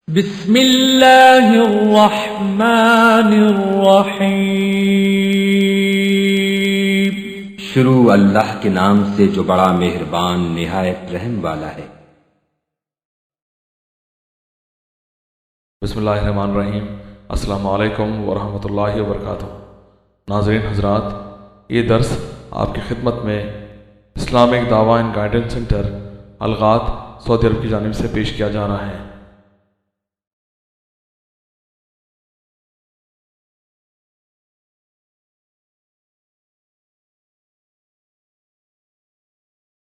بسم اللہ الرحمن الرحیم۔ شروع اللہ کے نام سے جو بڑا مہربان نہایت رحم والا ہے۔ بسم اللہ الرحمن الرحیم۔ السلام علیکم ورحمۃ اللہ وبرکاتہ۔ ناظرین حضرات، یہ درس آپ کی خدمت میں اسلامک دعویٰ اینڈ گائیڈنس سینٹر الغات سعودی عرب کی جانب سے پیش کیا جا رہا ہے۔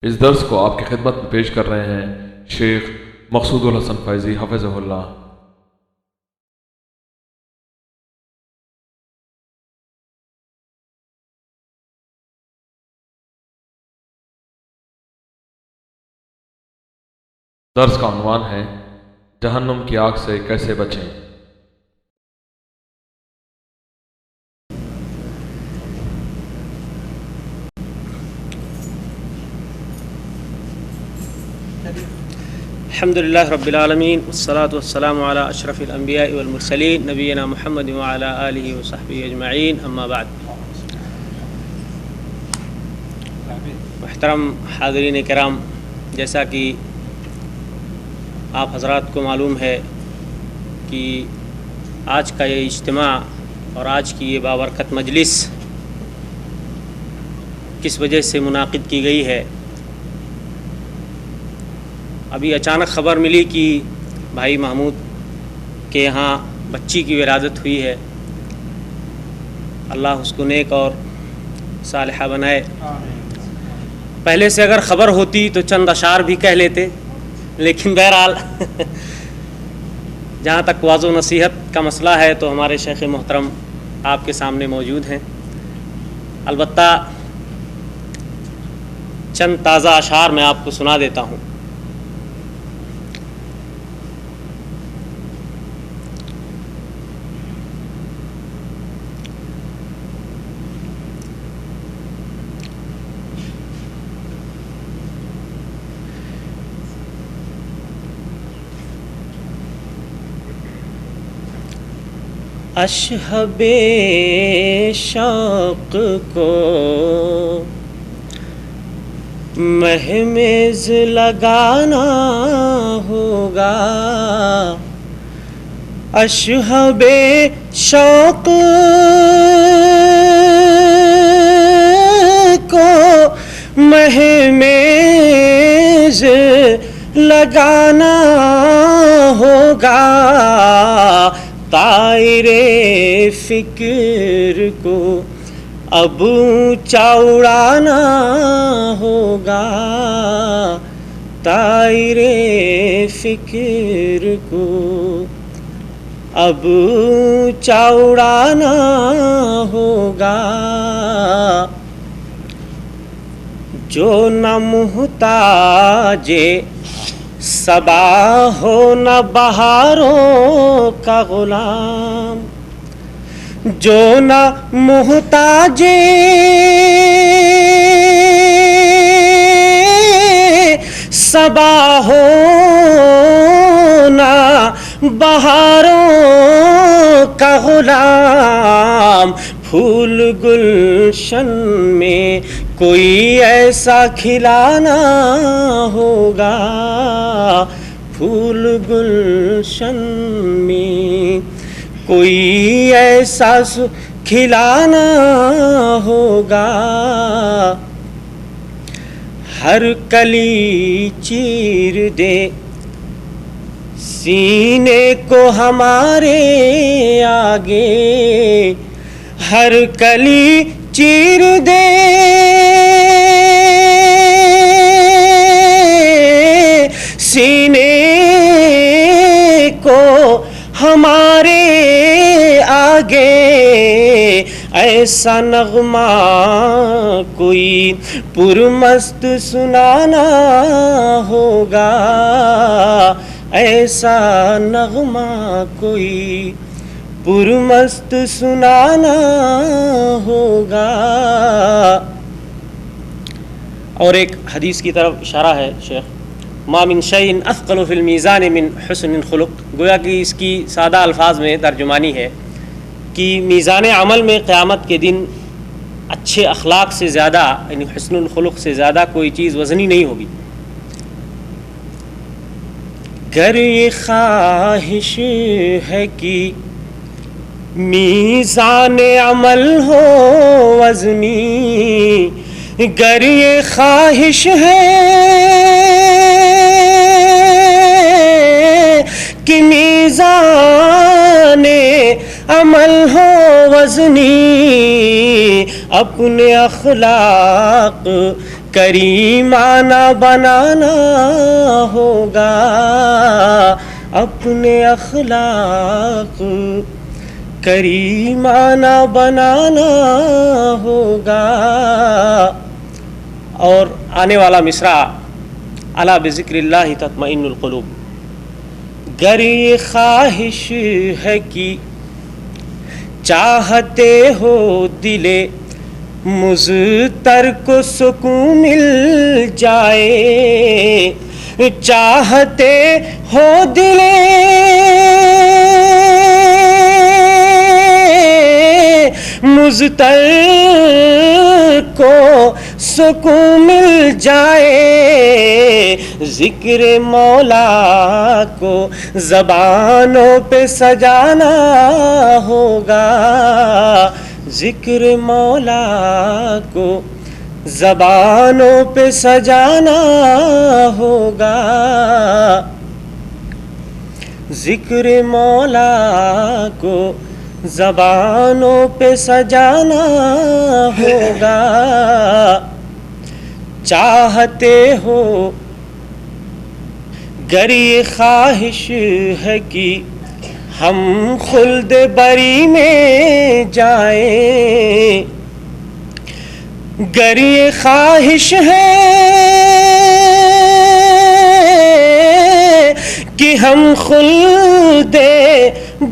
اس درس کو آپ کی خدمت میں پیش کر رہے ہیں شیخ مقصود الحسن فیضی حفظہ اللہ۔ درس کا عنوان ہے جہنم کی آگ سے کیسے بچیں۔ الحمدللہ رب العالمین والصلاة والسلام علی اشرف الانبیاء والمرسلین نبینا محمد وعلی آلہ وصحبہ اجمعین، اما بعد۔ محترم حاضرین کرام، جیسا کہ آپ حضرات کو معلوم ہے کہ آج کا یہ اجتماع اور آج کی یہ بابرکت مجلس کس وجہ سے منعقد کی گئی ہے۔ ابھی اچانک خبر ملی کہ بھائی محمود کے یہاں بچی کی ولادت ہوئی ہے۔ اللہ اس کو نیک اور صالحہ بنائے۔ پہلے سے اگر خبر ہوتی تو چند اشعار بھی کہہ لیتے، لیکن بہرحال جہاں تک وعظ و نصیحت کا مسئلہ ہے تو ہمارے شیخ محترم آپ کے سامنے موجود ہیں۔ البتہ چند تازہ اشعار میں آپ کو سنا دیتا ہوں۔ اشہب شوق کو مہمیز لگانا ہوگا، اشہب شوق کو مہمیز لگانا ہوگا، طائر فکر کو اب اونچا اڑانا ہوگا، طائر فکر کو اب اونچا اڑانا ہوگا، جو نہ محتاج صبا ہو نہ بہاروں کا غلام، جو نہ محتاج صبا ہو نہ بہاروں کا غلام، پھول گلشن میں کوئی ایسا کھلانا ہوگا، پھول گلشن میں کوئی ایسا کھلانا ہوگا، ہر کلی چیر دے سینے کو ہمارے آگے، ہر کلی چیر دے سینے کو ہمارے آگے، ایسا نغمہ کوئی پرمست سنانا ہوگا، ایسا نغمہ کوئی پرمست سنانا ہوگا۔ اور ایک حدیث کی طرف اشارہ ہے شیخ ما من شیء اثقل فی المیزان من حسن الخلق، گویا کہ اس کی سادہ الفاظ میں ترجمانی ہے کہ میزان عمل میں قیامت کے دن اچھے اخلاق سے زیادہ، یعنی حسن الخلق سے زیادہ کوئی چیز وزنی نہیں ہوگی۔ گر یہ خواہش ہے کہ میزان عمل ہو وزنی، گر یہ خواہش ہے کہ میزان عمل ہو وزنی، اپنے اخلاق کریمانہ بنانا ہوگا، اپنے اخلاق کریمانہ بنانا ہوگا۔ اور آنے والا مصرع الا بذکر اللہ تطمئن القلوب، گر یہ خواہش ہے کہ چاہتے ہو دل مضطر کو سکون مل جائے، چاہتے ہو دل مضطر کو سکون مل جائے، ذکر مولا کو زبانوں پہ سجانا ہوگا، ذکر مولا کو زبانوں پہ سجانا ہوگا، ذکر مولا کو زبانوں پہ سجانا ہوگا۔ چاہتے ہو گر یہ خواہش ہے کہ ہم خلد بری میں جائیں، گر یہ خواہش ہے کہ ہم خلد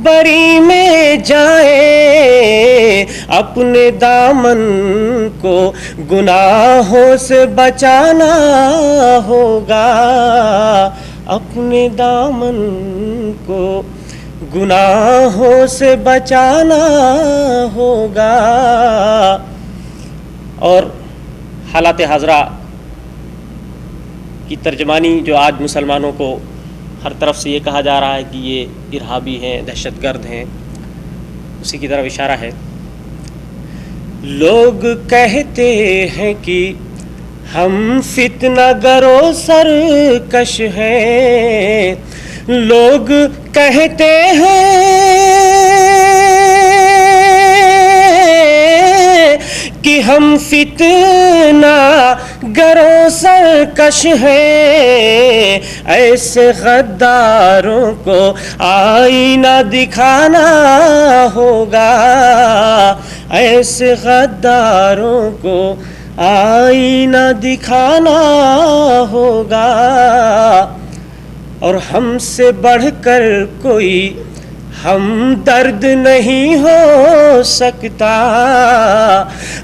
بری میں جائیں، اپنے دامن کو گناہوں سے بچانا ہوگا، اپنے دامن کو گناہوں سے بچانا ہوگا۔ اور حالات حاضرہ کی ترجمانی جو آج مسلمانوں کو ہر طرف سے یہ کہا جا رہا ہے کہ یہ ارہابی ہیں، دہشت گرد ہیں، اسی کی طرف اشارہ ہے۔ لوگ کہتے ہیں کہ ہم فتنہ گرو سرکش ہیں، لوگ کہتے ہیں کہ ہم فتنہ گرو سرکش ہیں، ایسے غداروں کو آئینہ دکھانا ہوگا، ایسے غداروں کو آئینہ دکھانا ہوگا۔ اور ہم سے بڑھ کر کوئی ہم درد نہیں ہو سکتا،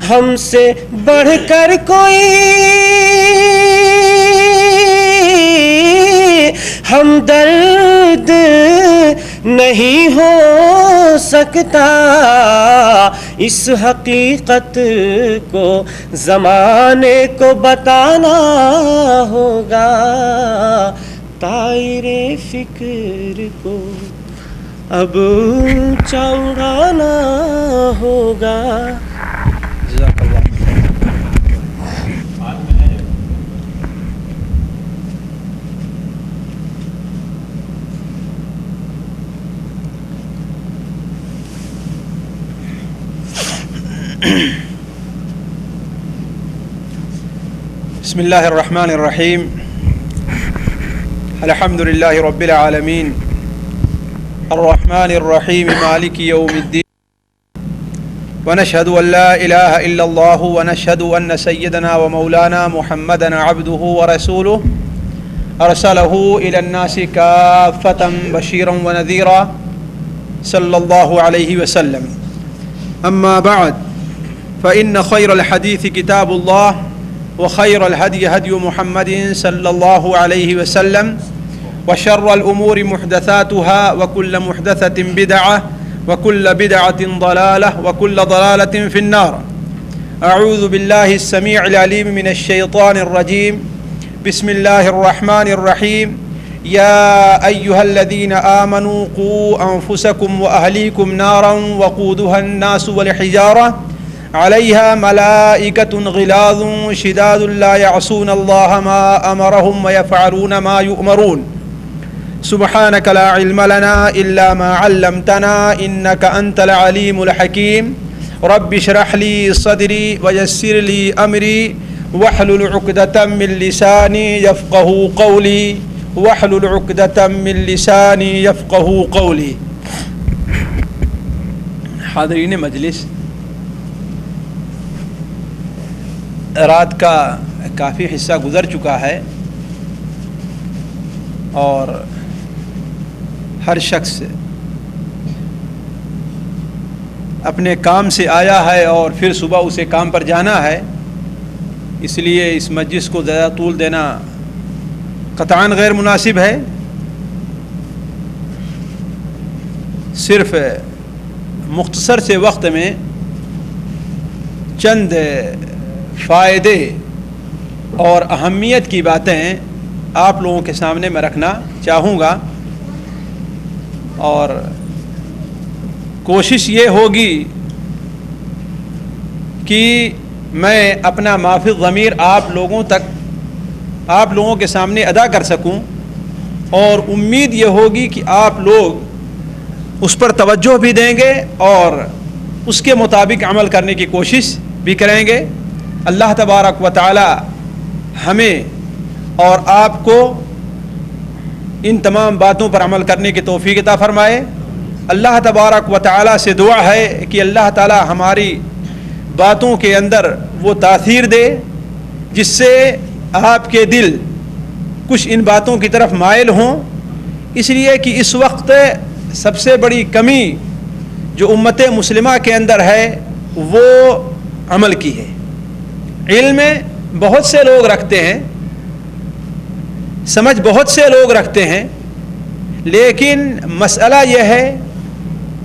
ہم سے بڑھ کر کوئی ہم درد نہیں ہو سکتا، اس حقیقت کو زمانے کو بتانا ہوگا، طائر فکر کو اب چوڑانا ہوگا۔ جزاک اللہ۔ بسم اللہ الرحمن الرحیم، الحمد للہ رب العالمین، الرحمن الرحیم، مالک یوم الدین، ونشهد ان لا الہ الا اللہ ونشهد ان سیدنا ومولانا محمدا عبده ورسوله ارسلہ الى الناس کافة بشیرا ونذیرا صلی اللہ علیہ وسلم۔ اما بعد فإن خیر الحدیث کتاب اللہ وخير الهدي هدي محمد صلى الله عليه وسلم وشر الأمور محدثاتها وكل محدثة بدعة وكل بدعة ضلالة وكل ضلالة في النار. أعوذ بالله السميع العليم من الشيطان الرجيم. بسم الله الرحمن الرحيم. يا أيها الذين آمنوا قوا أنفسكم وأهليكم نارا وقودها الناس والحجارة عليها ملائكة غلاظ شداد لا يعصون الله ما أمرهم ويفعلون ما يؤمرون. سبحانك لا علم لنا إلا ما علمتنا إنك أنت العليم الحكيم. رب اشرح لي صدري ويسر لي أمري واحلل عقدة من لساني يفقه قولي واحلل عقدة من لساني يفقه قولي. حاضرین مجلس، رات کا کافی حصہ گزر چکا ہے اور ہر شخص اپنے کام سے آیا ہے اور پھر صبح اسے کام پر جانا ہے، اس لیے اس مجلس کو زیادہ طول دینا قطعاً غیر مناسب ہے. صرف مختصر سے وقت میں چند فائدے اور اہمیت کی باتیں آپ لوگوں کے سامنے میں رکھنا چاہوں گا، اور کوشش یہ ہوگی کہ میں اپنا مافی ضمیر آپ لوگوں کے سامنے ادا کر سکوں، اور امید یہ ہوگی کہ آپ لوگ اس پر توجہ بھی دیں گے اور اس کے مطابق عمل کرنے کی کوشش بھی کریں گے. اللہ تبارک و تعالی ہمیں اور آپ کو ان تمام باتوں پر عمل کرنے کی توفیق عطا فرمائے. اللہ تبارک و تعالی سے دعا ہے کہ اللہ تعالی ہماری باتوں کے اندر وہ تاثیر دے جس سے آپ کے دل کچھ ان باتوں کی طرف مائل ہوں، اس لیے کہ اس وقت سب سے بڑی کمی جو امت مسلمہ کے اندر ہے وہ عمل کی ہے. علم بہت سے لوگ رکھتے ہیں، سمجھ بہت سے لوگ رکھتے ہیں، لیکن مسئلہ یہ ہے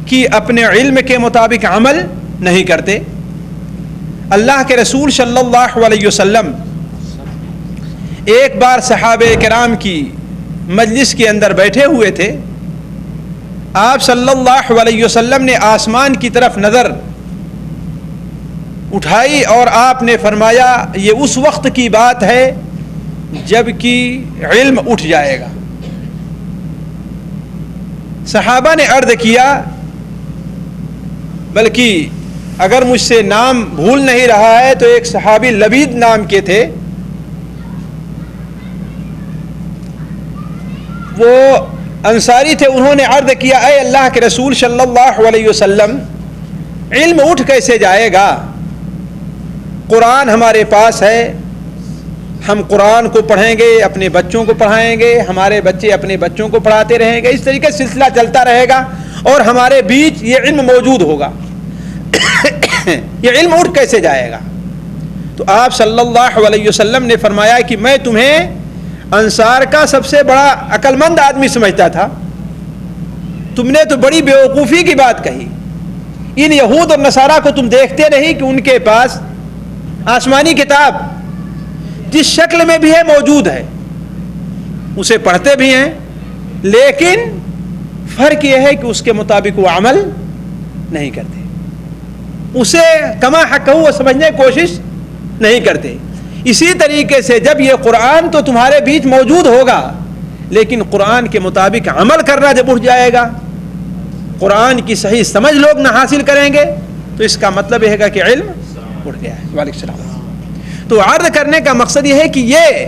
کہ اپنے علم کے مطابق عمل نہیں کرتے. اللہ کے رسول صلی اللہ علیہ وسلم ایک بار صحابہ کرام کی مجلس کے اندر بیٹھے ہوئے تھے. آپ صلی اللہ علیہ وسلم نے آسمان کی طرف نظر اٹھائی اور آپ نے فرمایا یہ اس وقت کی بات ہے جب کہ علم اٹھ جائے گا. صحابہ نے عرض کیا، بلکہ اگر مجھ سے نام بھول نہیں رہا ہے تو ایک صحابی لبید نام کے تھے، وہ انصاری تھے. انہوں نے عرض کیا اے اللہ کے رسول صلی اللہ علیہ وسلم، علم اٹھ کیسے جائے گا؟ قرآن ہمارے پاس ہے، ہم قرآن کو پڑھیں گے، اپنے بچوں کو پڑھائیں گے، ہمارے بچے اپنے بچوں کو پڑھاتے رہیں گے، اس طریقے سے سلسلہ چلتا رہے گا اور ہمارے بیچ یہ علم موجود ہوگا. یہ علم اٹھ کیسے جائے گا؟ تو آپ صلی اللہ علیہ وسلم نے فرمایا کہ میں تمہیں انصار کا سب سے بڑا عقل مند آدمی سمجھتا تھا، تم نے تو بڑی بیوقوفی کی بات کہی. ان یہود اور نصارہ کو تم دیکھتے نہیں کہ ان کے پاس آسمانی کتاب جس شکل میں بھی ہے موجود ہے، اسے پڑھتے بھی ہیں، لیکن فرق یہ ہے کہ اس کے مطابق وہ عمل نہیں کرتے، اسے کما حق وہ سمجھنے کی کوشش نہیں کرتے. اسی طریقے سے جب یہ قرآن تو تمہارے بیچ موجود ہوگا، لیکن قرآن کے مطابق عمل کرنا جب اٹھ جائے گا، قرآن کی صحیح سمجھ لوگ نہ حاصل کریں گے، تو اس کا مطلب یہ ہے کہ علم اٹھ گیا ہے. وعلیکم السلام. تو عرض کرنے کا مقصد یہ ہے کہ یہ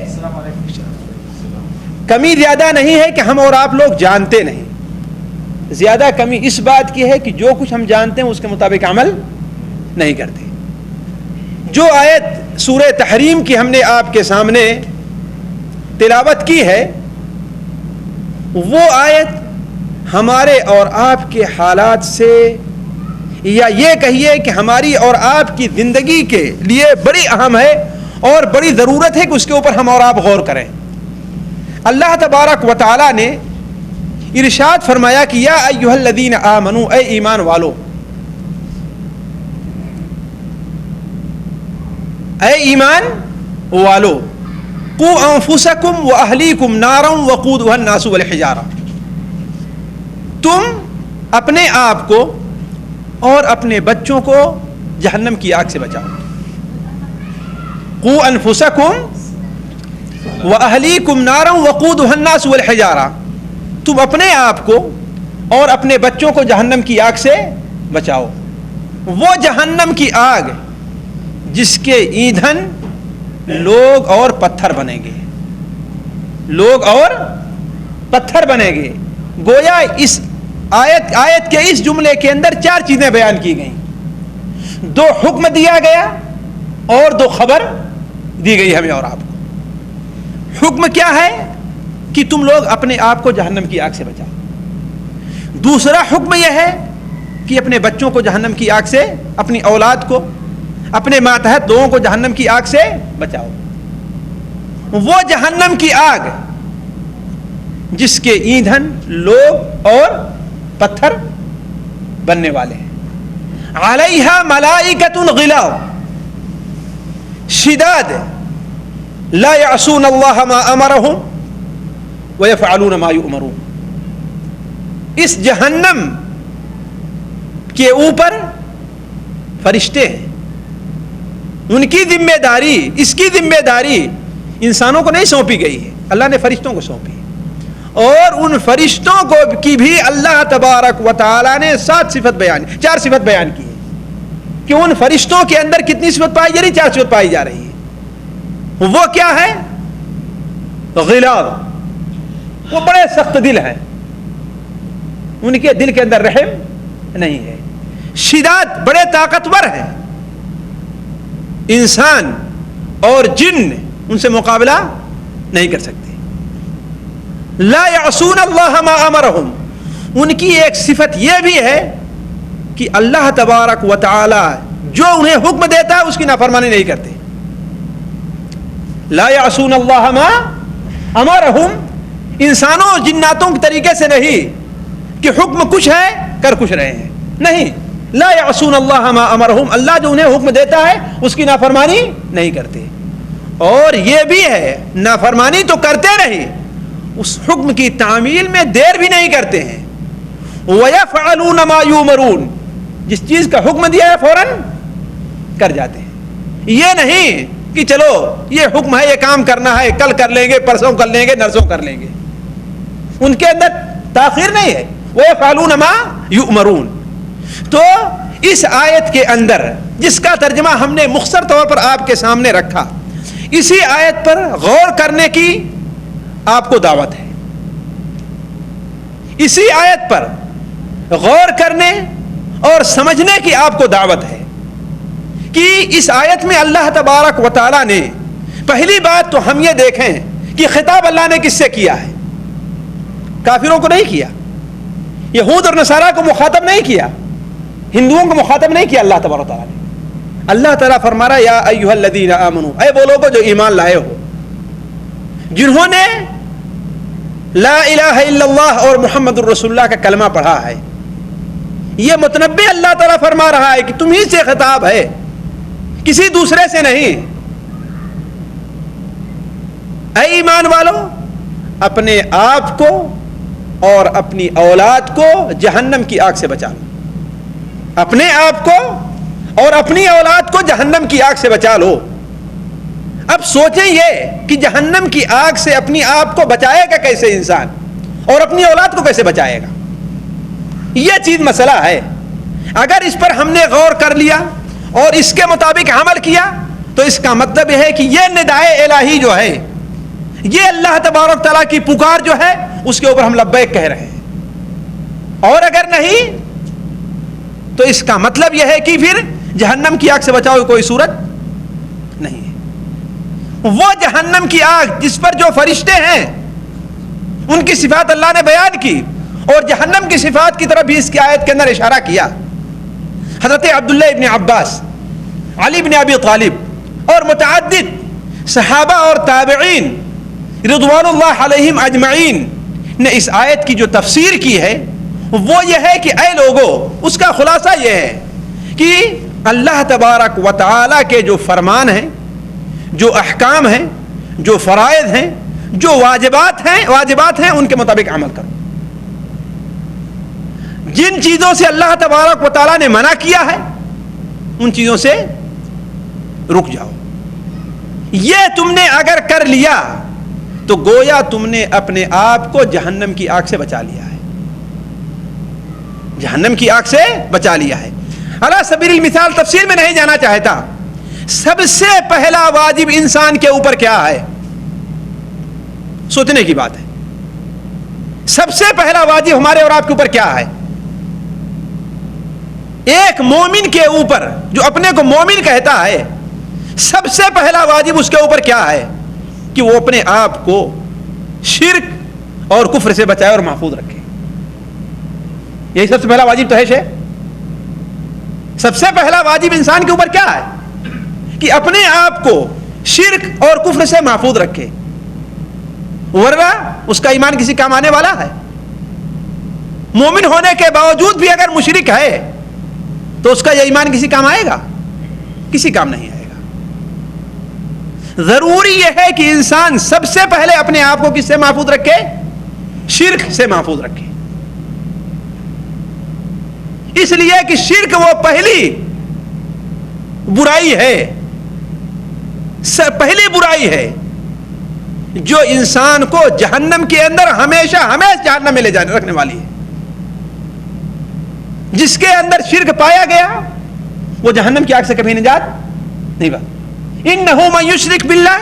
کمی زیادہ نہیں ہے کہ ہم اور آپ لوگ جانتے نہیں، زیادہ کمی اس بات کی ہے کہ جو کچھ ہم جانتے ہیں اس کے مطابق عمل نہیں کرتے. جو آیت سورہ تحریم کی ہم نے آپ کے سامنے تلاوت کی ہے، وہ آیت ہمارے اور آپ کے حالات سے، یا یہ کہیے کہ ہماری اور آپ کی زندگی کے لیے بڑی اہم ہے، اور بڑی ضرورت ہے کہ اس کے اوپر ہم اور آپ غور کریں. اللہ تبارک و تعالی نے ارشاد فرمایا کہ یا ایھا الذین آمنو، اے ایمان والو، اے ایمان والو، قوا انفسکم واہلیکم نارا وقودھا الناس والحجارہ، تم اپنے آپ کو اور اپنے بچوں کو جہنم کی آگ سے بچاؤ. قوا انفسکم واہلیکم نارا وقودھا الناس والحجارہ، تم اپنے آپ کو اور اپنے بچوں کو جہنم کی آگ سے بچاؤ. وہ جہنم کی آگ جس کے ایندھن لوگ اور پتھر بنیں گے، لوگ اور پتھر بنیں گے. گویا اس آیت کے اس جملے کے اندر 4 چیزیں بیان کی گئیں. 2 حکم دیا گیا اور 2 خبر دی گئی ہمیں اور آپ کو. حکم کیا ہے کہ تم لوگ اپنے آپ کو جہنم کی آگ سے بچاؤ. دوسرا حکم یہ ہے کہ اپنے بچوں کو جہنم کی آگ سے، اپنی اولاد کو، اپنے ماتحت لوگوں کو جہنم کی آگ سے بچاؤ. وہ جہنم کی آگ جس کے ایندھن لوگ اور پتھر بننے والے ہیں. علیہا ملائکۃ غلاظ شداد لا یعصون اللہ ما امرہم ویفعلون ما یؤمرون. اس جہنم کے اوپر فرشتے ہیں. ان کی ذمہ داری، اس کی ذمہ داری انسانوں کو نہیں سونپی گئی ہے، اللہ نے فرشتوں کو سونپی. اور ان فرشتوں کو کی بھی اللہ تبارک و تعالی نے 4 صفت بیان کی ہے کہ ان فرشتوں کے اندر کتنی صفت پائی جا رہی؟ 4 صفت پائی جا رہی ہے. وہ کیا ہے؟ غلاظ، وہ بڑے سخت دل ہیں، ان کے دل کے اندر رحم نہیں ہے. شداد، بڑے طاقتور ہیں، انسان اور جن ان سے مقابلہ نہیں کر سکتے. لا یعصون اللہ ما امرہم، ان کی ایک صفت یہ بھی ہے کہ اللہ تبارک و تعالی جو انہیں حکم دیتا ہے اس کی نافرمانی نہیں کرتے. لا یعصون اللہ ما امرہم، انسانوں اور جناتوں کے طریقے سے نہیں کہ حکم کچھ ہے کر کچھ رہے ہیں، نہیں. لا یعصون اللہ ما امرہم، اللہ جو انہیں حکم دیتا ہے اس کی نافرمانی نہیں کرتے. اور یہ بھی ہے نافرمانی تو کرتے رہے، اس حکم کی تعمیل میں دیر بھی نہیں کرتے ہیں. وَيَفْعَلُونَ مَا يُؤْمَرُونَ، جس چیز کا حکم دیا ہے فوراً کر جاتے ہیں. یہ نہیں کہ چلو یہ حکم ہے، یہ کام کرنا ہے، کل کر لیں گے، پرسوں کر لیں گے، نرسوں کر لیں گے. ان کے اندر تاخیر نہیں ہے. وَيَفْعَلُونَ مَا يُؤْمَرُونَ. تو اس آیت کے اندر جس کا ترجمہ ہم نے مختصر طور پر آپ کے سامنے رکھا، اسی آیت پر غور کرنے کی آپ کو دعوت ہے. اسی آیت پر غور کرنے اور سمجھنے کی آپ کو دعوت ہے کہ اس آیت میں اللہ تبارک و تعالی نے، پہلی بات تو ہم یہ دیکھیں کہ خطاب اللہ نے کس سے کیا ہے؟ کافروں کو نہیں کیا، یہود اور نصارہ کو مخاطب نہیں کیا، ہندوؤں کو مخاطب نہیں کیا. اللہ تبارک و تعالی نے، اللہ تعالیٰ فرما رہا ہے یا ایھا الذین آمنو، اے وہ لوگوں جو ایمان لائے ہو، جنہوں نے لا الہ الا اللہ اور محمد الرسول اللہ کا کلمہ پڑھا ہے. یہ متنبع اللہ تعالیٰ فرما رہا ہے کہ تم ہی سے خطاب ہے، کسی دوسرے سے نہیں. اے ایمان والو، اپنے آپ کو اور اپنی اولاد کو جہنم کی آگ سے بچا لو. اپنے آپ کو اور اپنی اولاد کو جہنم کی آگ سے بچا لو. اب سوچیں یہ کہ جہنم کی آگ سے اپنی آپ کو بچائے گا کیسے انسان، اور اپنی اولاد کو کیسے بچائے گا؟ یہ چیز مسئلہ ہے. اگر اس پر ہم نے غور کر لیا اور اس کے مطابق عمل کیا تو اس کا مطلب یہ ہے کہ یہ ندائے الہی جو ہے، یہ اللہ تبارک تعالیٰ کی پکار جو ہے، اس کے اوپر ہم لبیک کہہ رہے ہیں. اور اگر نہیں تو اس کا مطلب یہ ہے کہ پھر جہنم کی آگ سے بچاؤ کی کوئی صورت نہیں ہے. وہ جہنم کی آگ جس پر جو فرشتے ہیں ان کی صفات اللہ نے بیان کی، اور جہنم کی صفات کی طرف بھی اس کی آیت کے اندر اشارہ کیا. حضرت عبداللہ ابن عباس، علی بن ابی طالب اور متعدد صحابہ اور تابعین رضوان اللہ علیہم اجمعین نے اس آیت کی جو تفسیر کی ہے وہ یہ ہے کہ اے لوگو، اس کا خلاصہ یہ ہے کہ اللہ تبارک و تعالی کے جو فرمان ہیں، جو احکام ہیں، جو فرائض ہیں، جو واجبات ہیں ان کے مطابق عمل کرو. جن چیزوں سے اللہ تبارک و تعالی نے منع کیا ہے ان چیزوں سے رک جاؤ. یہ تم نے اگر کر لیا تو گویا تم نے اپنے آپ کو جہنم کی آگ سے بچا لیا ہے. جہنم کی آگ سے بچا لیا ہے. علی سبیل المثال تفصیل میں نہیں جانا چاہتا. سب سے پہلا واجب انسان کے اوپر کیا ہے؟ سوچنے کی بات ہے. سب سے پہلا واجب ہمارے اور آپ کے اوپر کیا ہے؟ ایک مومن کے اوپر جو اپنے کو مومن کہتا ہے، سب سے پہلا واجب اس کے اوپر کیا ہے کہ وہ اپنے آپ کو شرک اور کفر سے بچائے اور محفوظ رکھے. یہی سب سے پہلا واجب تو ہے. سب سے پہلا واجب انسان کے اوپر کیا ہے کہ اپنے آپ کو شرک اور کفر سے محفوظ رکھے، ورنہ اس کا ایمان کسی کام آنے والا ہے؟ مومن ہونے کے باوجود بھی اگر مشرک ہے تو اس کا یہ ایمان کسی کام آئے گا؟ کسی کام نہیں آئے گا. ضروری یہ ہے کہ انسان سب سے پہلے اپنے آپ کو کس سے محفوظ رکھے؟ شرک سے محفوظ رکھے. اس لیے کہ شرک وہ پہلی برائی ہے، پہلی برائی ہے جو انسان کو جہنم کے اندر ہمیشہ جہنم میں لے جانے رکھنے والی ہے. جس کے اندر شرک پایا گیا وہ جہنم کی آگ سے کبھی نجات نہیں پا. انہ من یشرک باللہ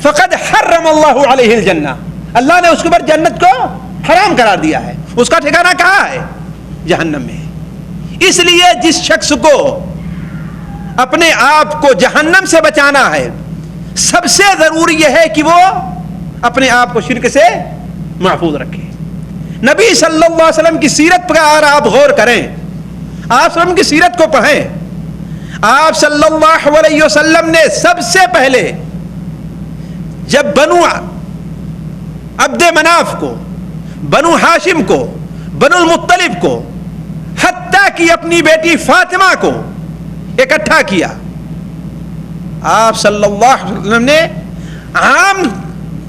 فقد حرم اللہ علیہ الجنہ، اللہ نے اس کے اوپر جنت کو حرام قرار دیا ہے. اس کا ٹھکانہ کہاں ہے؟ جہنم میں. اس لیے جس شخص کو اپنے آپ کو جہنم سے بچانا ہے، سب سے ضروری یہ ہے کہ وہ اپنے آپ کو شرک سے محفوظ رکھے. نبی صلی اللہ علیہ وسلم کی سیرت پر اگر آپ غور کریں، آپ صلی اللہ علیہ وسلم کی سیرت کو پڑھیں، آپ صلی اللہ علیہ وسلم نے سب سے پہلے جب بنو عبد مناف کو، بنو ہاشم کو، بنو المطلب کو، حتیٰ کہ اپنی بیٹی فاطمہ کو اکٹھا کیا، آپ صلی اللہ علیہ وسلم نے عام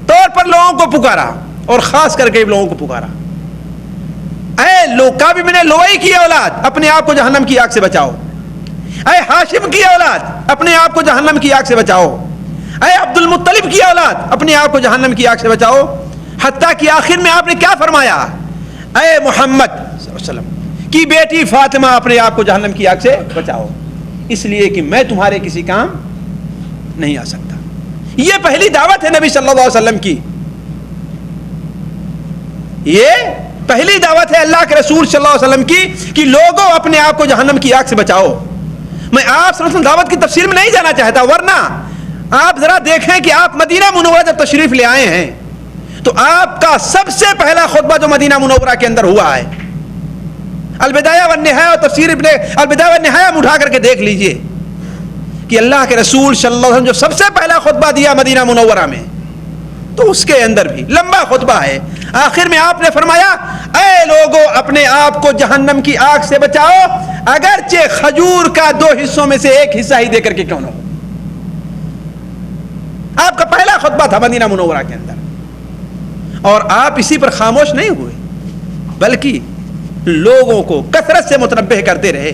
طور پر لوگوں کو پکارا اور خاص کر کے لوگوں کو پکارا، اے کعب بن لؤی کی اولاد اپنے آپ کو جہنم کی آگ سے بچاؤ، اے ہاشم کی اولاد اپنے آپ کو جہنم کی آگ سے بچاؤ، اے عبد المطلب کی اولاد اپنے آپ کو جہنم کی آگ سے بچاؤ. حتیٰ کہ آخر میں آپ نے کیا فرمایا؟ اے محمد صلی اللہ علیہ وسلم کی بیٹی فاطمہ اپنے آپ کو جہنم کی آگ سے بچاؤ، اس لیے کہ میں تمہارے کسی کام نہیں آ سکتا. یہ پہلی دعوت ہے نبی صلی اللہ علیہ وسلم کی. یہ پہلی دعوت ہے اللہ کے رسول صلی اللہ علیہ وسلم کی کہ لوگوں اپنے آپ کو جہنم کی آگ سے بچاؤ. میں آپ صلی اللہ علیہ وسلم دعوت کی تفصیل میں نہیں جانا چاہتا، ورنہ آپ ذرا دیکھیں کہ آپ مدینہ منورہ جب تشریف لے آئے ہیں تو آپ کا سب سے پہلا خطبہ جو مدینہ منورہ کے اندر ہوا ہے، البدایہ والنہایہ اور تفسیر ابن البدایہ والنہایہ میں اٹھا کر کے دیکھ لیجئے کہ اللہ کے رسول صلی اللہ علیہ وسلم جو سب سے پہلا خطبہ دیا مدینہ منورہ میں، تو اس کے اندر بھی لمبا خطبہ ہے. آخر میں آپ نے فرمایا اے لوگوں اپنے آپ کو جہنم کی آگ سے بچاؤ، اگرچہ کھجور کا 2 حصوں میں سے ایک حصہ ہی دے کر کے کیوں نہ ہو. آپ کا پہلا خطبہ تھا مدینہ منورہ کے اندر، اور آپ اسی پر خاموش نہیں ہوئے بلکہ لوگوں کو کثرت سے متنبہ کرتے رہے.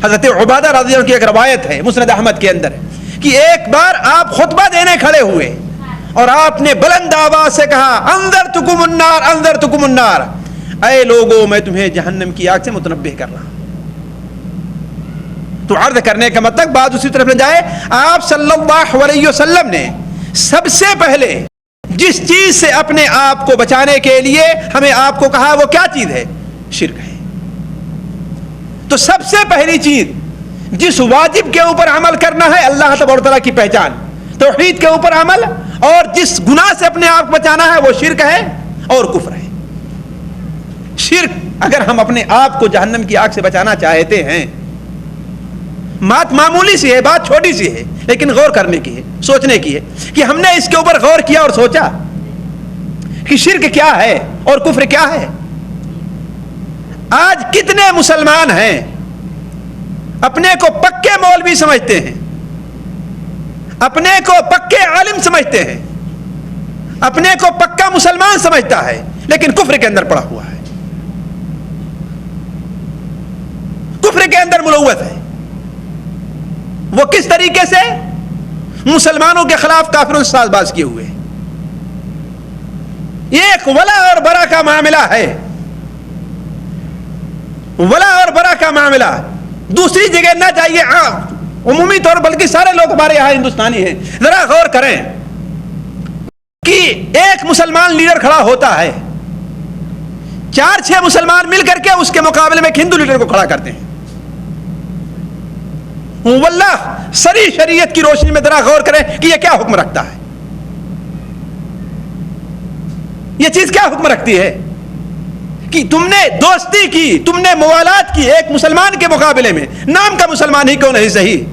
حضرت عبادہ رضی اللہ عنہ کی ایک روایت ہے مسند احمد کے اندر کہ ایک بار آپ خطبہ دینے کھڑے ہوئے اور آپ نے بلند آواز سے کہا انذرتکم النار انذرتکم النار، اے لوگوں میں تمہیں جہنم کی آگ سے متنبہ کر رہا ہوں. تو عرض کرنے کا مطلب بات اسی طرف نہ جائے، آپ صلی اللہ علیہ وسلم نے سب سے پہلے جس چیز سے اپنے آپ کو بچانے کے لیے ہمیں آپ کو کہا وہ کیا چیز ہے؟ شرک ہے. تو سب سے پہلی چیز جس واجب کے اوپر عمل کرنا ہے اللہ تبارک و تعالیٰ کی پہچان، توحید کے اوپر عمل، اور جس گناہ سے اپنے آپ کو بچانا ہے وہ شرک ہے اور کفر ہے. شرک اگر ہم اپنے آپ کو جہنم کی آگ سے بچانا چاہتے ہیں بات معمولی سی ہے، بات چھوٹی سی ہے، لیکن غور کرنے کی ہے، سوچنے کی ہے کہ ہم نے اس کے اوپر غور کیا اور سوچا کہ شرک کیا ہے اور کفر کیا ہے. آج کتنے مسلمان ہیں اپنے کو پکے مولوی سمجھتے ہیں، اپنے کو پکے عالم سمجھتے ہیں، اپنے کو پکا مسلمان سمجھتا ہے، لیکن کفر کے اندر پڑا ہوا ہے، کفر کے اندر ملوث ہے. وہ کس طریقے سے؟ مسلمانوں کے خلاف کافروں سے ساز باز کیے ہوئے. یہ ایک ولا اور برا کا معاملہ ہے، ولا اور برا کا معاملہ. دوسری جگہ نہ جائیے، عمومی طور بلکہ سارے لوگ ہمارے یہاں ہندوستانی ہیں، ذرا غور کریں کہ ایک مسلمان لیڈر کھڑا ہوتا ہے، 4-6 مسلمان مل کر کے اس کے مقابلے میں ایک ہندو لیڈر کو کھڑا کرتے ہیں. واللہ سری شریعت کی روشنی میں ذرا غور کریں کہ یہ کیا حکم رکھتا ہے، یہ چیز کیا حکم رکھتی ہے کہ تم نے دوستی کی، تم نے موالات کی ایک مسلمان کے مقابلے میں، نام کا مسلمان ہی کیوں نہیں صحیح،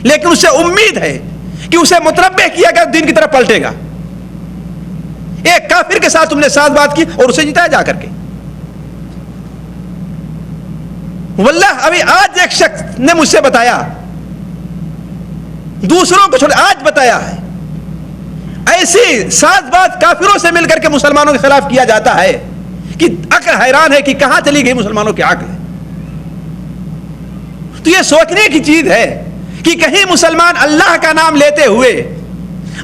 لیکن اسے امید ہے کہ اسے متنبہ کیا گیا دین کی طرف پلٹے گا. ایک کافر کے ساتھ تم نے ساز بات کی اور اسے جتایا جا کر کے. واللہ ابھی آج ایک شخص نے مجھ سے بتایا، دوسروں کو چھوڑ آج بتایا ہے، ایسی ساز بات کافروں سے مل کر کے مسلمانوں کے خلاف کیا جاتا ہے کہ عقل حیران ہے کہ کہاں چلی گئی مسلمانوں کی عقل. تو یہ سوچنے کی چیز ہے کہ کہیں مسلمان اللہ کا نام لیتے ہوئے،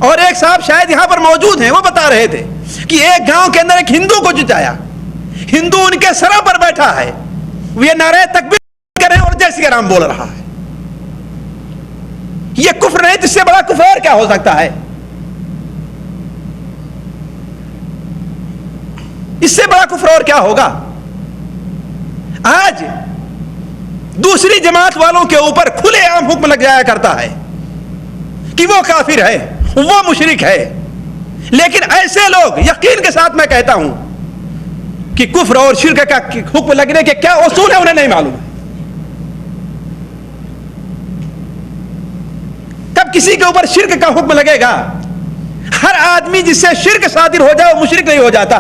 اور ایک صاحب شاید یہاں پر موجود ہیں، وہ بتا رہے تھے کہ ایک گاؤں کے اندر ایک ہندو کو جتایا، ہندو ان کے سروں پر بیٹھا ہے، وہ یہ نعرہ تکبیر کرے اور جے سری رام بول رہا ہے. یہ کفر نہیں، اس سے بڑا کفر اور کیا ہو سکتا ہے؟ اس سے بڑا کفر اور کیا ہوگا؟ آج دوسری جماعت والوں کے اوپر کھلے عام حکم لگ جایا کرتا ہے کہ وہ کافر ہے، وہ مشرک ہے، لیکن ایسے لوگ، یقین کے ساتھ میں کہتا ہوں کہ کفر اور شرک کا حکم لگنے کے کیا اصول ہے انہیں نہیں معلوم ہے. کب کسی کے اوپر شرک کا حکم لگے گا؟ ہر آدمی جس سے شرک صادر ہو جائے وہ مشرک نہیں ہو جاتا،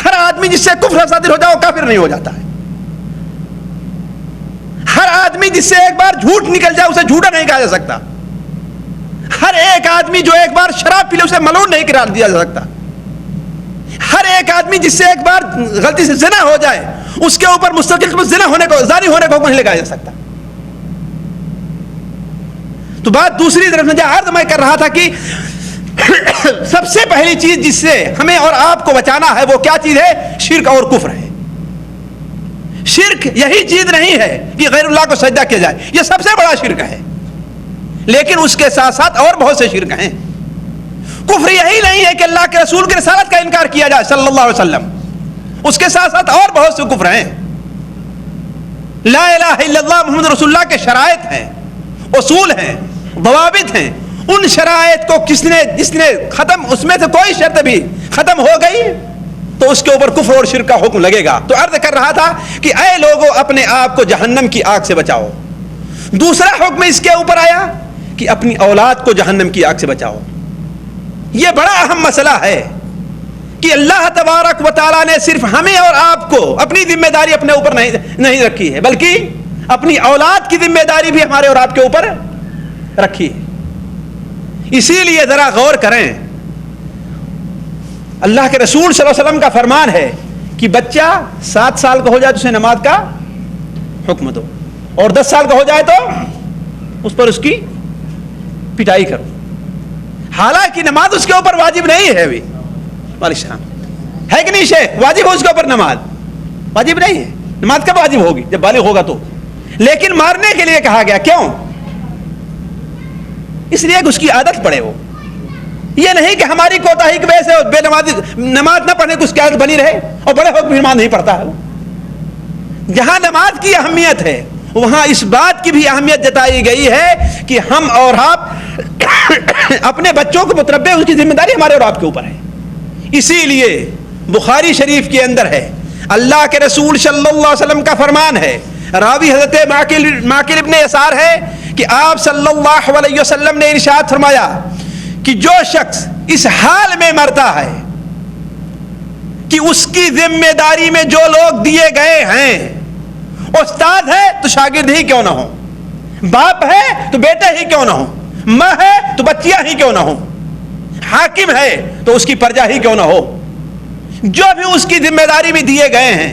ہر آدمی جس سے کفر صادر ہو جائے وہ کافر نہیں ہو جاتا ہے. ہر آدمی جس سے ایک بار جھوٹ نکل جائے اسے جھوٹا نہیں کہا جا سکتا. ہر ایک آدمی جو ایک بار شراب پی لے اسے ملعون نہیں قرار دیا جا سکتا. ہر ایک آدمی جس سے ایک بار غلطی سے زنا ہو جائے اس کے اوپر مستقل زنا ہونے کو، زانی ہونے کو نہیں لگایا جا سکتا. تو بات دوسری طرف میں عرض میں کر رہا تھا کہ سب سے پہلی چیز جس سے ہمیں اور آپ کو بچانا ہے وہ کیا چیز ہے؟ شرک اور کفر ہے. شرک یہی چیز نہیں ہے کہ غیر اللہ کو سجدہ کیا جائے، یہ سب سے بڑا شرک ہے، لیکن اس کے ساتھ ساتھ اور بہت سے شرک ہیں. کفر یہی نہیں ہے کہ اللہ کے رسول کی رسالت کا انکار کیا جائے صلی اللہ علیہ وسلم، اس کے ساتھ ساتھ اور بہت سے کفر ہیں. لا الہ الا اللہ محمد رسول اللہ کے شرائط ہیں، اصول ہیں، ضوابط ہیں. ان شرائط کو جس نے ختم، اس میں سے کوئی شرط بھی ختم ہو گئی تو اس کے اوپر کفر اور شرک کا حکم لگے گا. تو عرض کر رہا تھا کہ اے لوگوں اپنے آپ کو جہنم کی آگ سے بچاؤ. دوسرا حکم اس کے اوپر آیا کہ اپنی اولاد کو جہنم کی آگ سے بچاؤ. یہ بڑا اہم مسئلہ ہے کہ اللہ تبارک و تعالیٰ نے صرف ہمیں اور آپ کو اپنی ذمہ داری اپنے اوپر نہیں رکھی ہے، بلکہ اپنی اولاد کی ذمہ داری بھی ہمارے اور آپ کے اوپر رکھی ہے. اسی لیے ذرا غور کریں، اللہ کے رسول صلی اللہ علیہ وسلم کا فرمان ہے کہ بچہ 7 سال کا ہو جائے تو اسے نماز کا حکم دو، اور 10 سال کا ہو جائے تو اس پر اس کی پٹائی کرو. حالانکہ نماز اس کے اوپر واجب نہیں ہے. ابھی ہے کہ نہیں شیخ؟ واجب ہو اس کے اوپر نماز؟ واجب نہیں ہے. نماز کب واجب ہوگی؟ جب بالغ ہوگا تو. لیکن مارنے کے لیے کہا گیا، کیوں؟ اس لیے کہ اس کی عادت پڑے. وہ یہ نہیں کہ ہماری کوتاہی کی وجہ سے بے نماز نہ پڑھنے کو اس کی عادت بنی رہے اور بڑے ہو کے نماز نہیں پڑھتا ہے. جہاں نماز کی اہمیت ہے وہاں اس بات کی بھی اہمیت جتائی گئی ہے کہ ہم اور آپ اپنے بچوں کو متربع، اس کی ذمہ داری ہمارے اور آپ کے اوپر ہے. اسی لیے بخاری شریف کے اندر ہے، اللہ کے رسول صلی اللہ علیہ وسلم کا فرمان ہے، راوی حضرت معقل ابن یسار ہے کہ آپ صلی اللہ علیہ وسلم نے ارشاد فرمایا کہ جو شخص اس حال میں مرتا ہے کہ اس کی ذمہ داری میں جو لوگ دیے گئے ہیں، استاد ہے تو شاگرد ہی کیوں نہ ہو، باپ ہے تو بیٹا ہی کیوں نہ ہو، ماں ہے تو بچیاں ہی کیوں نہ ہو، حاکم ہے تو اس کی پرجا ہی کیوں نہ ہو، جو بھی اس کی ذمہ داری میں دیے گئے ہیں،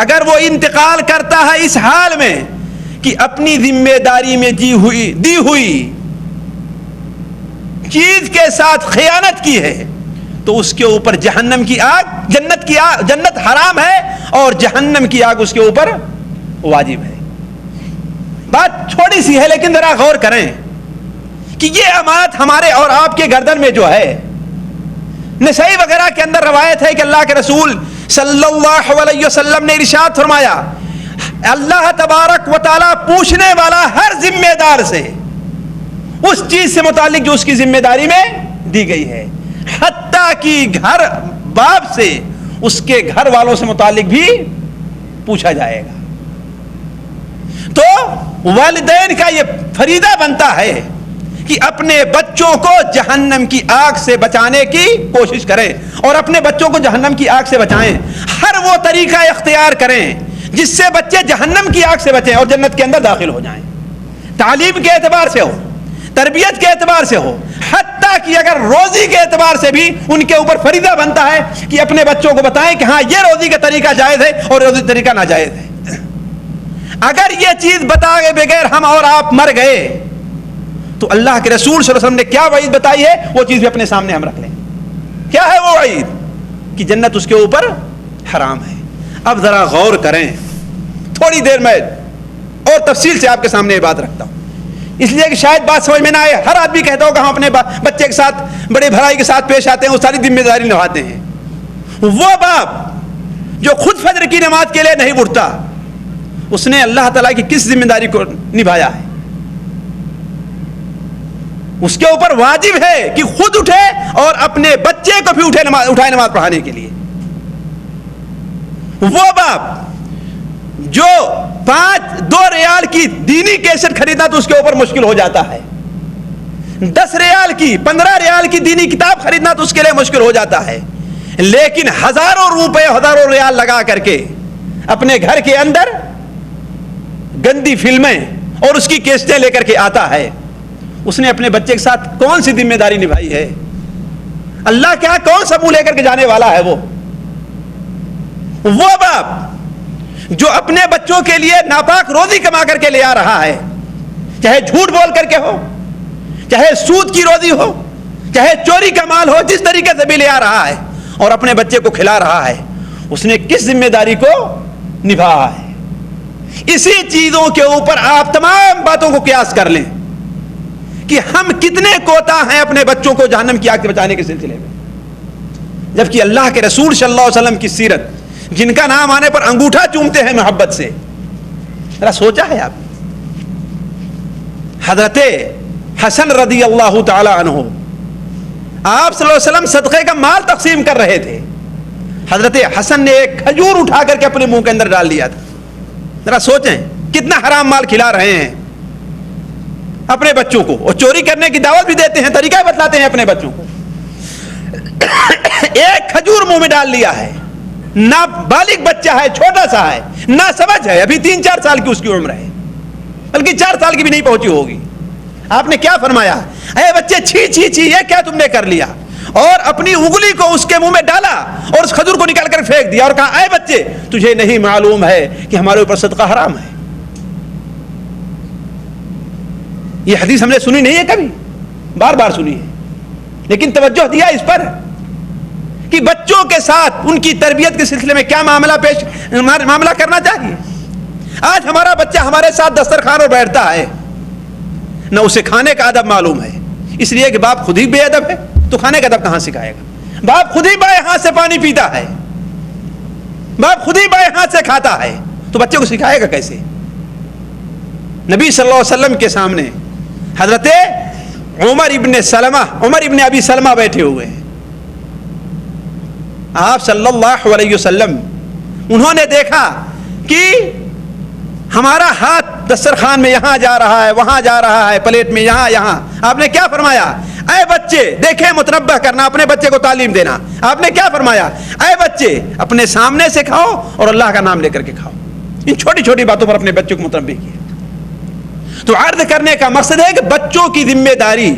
اگر وہ انتقال کرتا ہے اس حال میں کہ اپنی ذمہ داری میں دی ہوئی چیز کے ساتھ خیانت کی ہے تو اس کے اوپر جہنم کی آگ، جنت حرام ہے اور جہنم کی آگ اس کے اوپر واجب ہے۔ بات چھوٹی سی ہے لیکن ذرا غور کریں کہ یہ امانت ہمارے اور آپ کے گردن میں جو ہے، نسائی وغیرہ کے اندر روایت ہے کہ اللہ کے رسول صلی اللہ علیہ وسلم نے ارشاد فرمایا، اللہ تبارک و تعالی پوچھنے والا ہر ذمہ دار سے اس چیز سے متعلق جو اس کی ذمہ داری میں دی گئی ہے، حتیٰ کہ گھر باپ سے اس کے گھر والوں سے متعلق بھی پوچھا جائے گا۔ تو والدین کا یہ فریضہ بنتا ہے کہ اپنے بچوں کو جہنم کی آگ سے بچانے کی کوشش کریں اور اپنے بچوں کو جہنم کی آگ سے بچائیں، ہر وہ طریقہ اختیار کریں جس سے بچے جہنم کی آگ سے بچیں اور جنت کے اندر داخل ہو جائیں، تعلیم کے اعتبار سے ہو، تربیت کے اعتبار سے ہو، حتیٰ کہ اگر روزی کے اعتبار سے بھی ان کے اوپر فریضہ بنتا ہے کہ اپنے بچوں کو بتائیں کہ ہاں یہ روزی کا طریقہ جائز ہے اور روزی کا طریقہ ناجائز ہے۔ اگر یہ چیز بتائے بغیر ہم اور آپ مر گئے تو اللہ کے رسول صلی اللہ علیہ وسلم نے کیا وعید بتائی ہے وہ چیز بھی اپنے سامنے ہم رکھ لیں۔ کیا ہے وہ وعید؟ کہ جنت اس کے اوپر حرام ہے۔ اب ذرا غور کریں، تھوڑی دیر میں اور تفصیل سے آپ کے سامنے یہ بات رکھتا ہوں، اس لیے کہ شاید بات سمجھ میں نہ آئے۔ ہر آدمی کہتا ہو کہ ہم اپنے بچے کے ساتھ بڑے بھلائی کے ساتھ پیش آتے ہیں، وہ ساری ذمہ داری نبھاتے ہیں۔ وہ باپ جو خود فجر کی نماز کے لیے نہیں اٹھتا، اس نے اللہ تعالیٰ کی کس ذمہ داری کو نبھایا ہے؟ اس کے اوپر واجب ہے کہ خود اٹھے اور اپنے بچے کو بھی اٹھائے نماز پڑھانے کے لیے۔ وہ باپ جو 2 ریال کی دینی کیسٹ خریدنا تو اس کے اوپر مشکل ہو جاتا ہے، 10 ریال کی 15 ریال کی دینی کتاب خریدنا تو اس کے لیے مشکل ہو جاتا ہے، لیکن ہزاروں روپے ہزاروں ریال لگا کر کے اپنے گھر کے اندر گندی فلمیں اور اس کی کیسٹیں لے کر کے آتا ہے، اس نے اپنے بچے کے ساتھ کون سی ذمہ داری نبھائی ہے؟ اللہ کیا کون سا منہ لے کر کے جانے والا ہے؟ وہ باپ جو اپنے بچوں کے لیے ناپاک روزی کما کر کے لے آ رہا ہے، چاہے جھوٹ بول کر کے ہو، چاہے سود کی روزی ہو، چاہے چوری کا مال ہو، جس طریقے سے بھی لے آ رہا ہے اور اپنے بچے کو کھلا رہا ہے، اس نے کس ذمہ داری کو نبھایا ہے؟ اسی چیزوں کے اوپر آپ تمام باتوں کو قیاس کر لیں کہ ہم کتنے کوتاہ ہیں اپنے بچوں کو جہنم کی آگ سے بچانے کے سلسلے میں، جبکہ اللہ کے رسول صلی اللہ علیہ وسلم کی سیرت، جن کا نام آنے پر انگوٹھا چومتے ہیں محبت سے، ذرا سوچا ہے آپ؟ حضرت حسن رضی اللہ تعالی عنہ آپ صلی اللہ علیہ وسلم صدقے کا مال تقسیم کر رہے تھے، حضرت حسن نے ایک کھجور اٹھا کر کے اپنے منہ کے اندر ڈال دیا تھا۔ ذرا سوچیں کتنا حرام مال کھلا رہے ہیں اپنے بچوں کو، اور چوری کرنے کی دعوت بھی دیتے ہیں، طریقہ بتلاتے ہیں اپنے بچوں کو۔ ایک کھجور منہ میں ڈال لیا ہے، نہ بالغ بچہ ہے، چھوٹا سا ہے، نہ سمجھ ہے، ابھی 3-4 سال کی اس کی عمر ہے، بلکہ 4 سال کی بھی نہیں پہنچی ہوگی۔ آپ نے کیا فرمایا؟ اے بچے، چھی چھی چھی، یہ کیا تم نے کر لیا؟ اور اپنی انگلی کو اس کے منہ میں ڈالا اور اس کھجور کو نکال کر پھینک دیا اور کہا، اے بچے، تجھے نہیں معلوم ہے کہ ہمارے اوپر صدقہ حرام ہے؟ یہ حدیث ہم نے سنی نہیں ہے، کبھی بار بار سنی ہے، لیکن توجہ دیا اس پر کہ بچوں کے ساتھ ان کی تربیت کے سلسلے میں کیا معاملہ کرنا چاہیے۔ آج ہمارا بچہ ہمارے ساتھ دسترخوان پر بیٹھتا ہے، نہ اسے کھانے کا ادب معلوم ہے، اس لیے کہ باپ خود ہی بے ادب ہے تو کھانے کا ادب کہاں سکھائے گا؟ باپ خود ہی بائیں ہاتھ سے پانی پیتا ہے، باپ خود ہی بائیں ہاتھ سے کھاتا ہے، تو بچے کو سکھائے گا کیسے؟ نبی صلی اللہ علیہ وسلم کے سامنے حضرت عمر ابن ابی سلمہ بیٹھے ہوئے ہیں، آپ صلی اللہ علیہ وسلم انہوں نے دیکھا کہ ہمارا ہاتھ دسترخوان میں یہاں جا رہا ہے, وہاں جا رہا ہے, پلیٹ میں یہاں. آپ نے کیا فرمایا؟ اے بچے, دیکھیں متنبہ کرنا, اپنے بچے کو تعلیم دینا. آپ نے کیا فرمایا؟ اے بچے, اپنے سامنے سے کھاؤ اور اللہ کا نام لے کر کے کھاؤ. ان چھوٹی چھوٹی باتوں پر اپنے بچوں کو متنبہ کیا. تو عرض کرنے کا مقصد ہے کہ بچوں کی ذمہ داری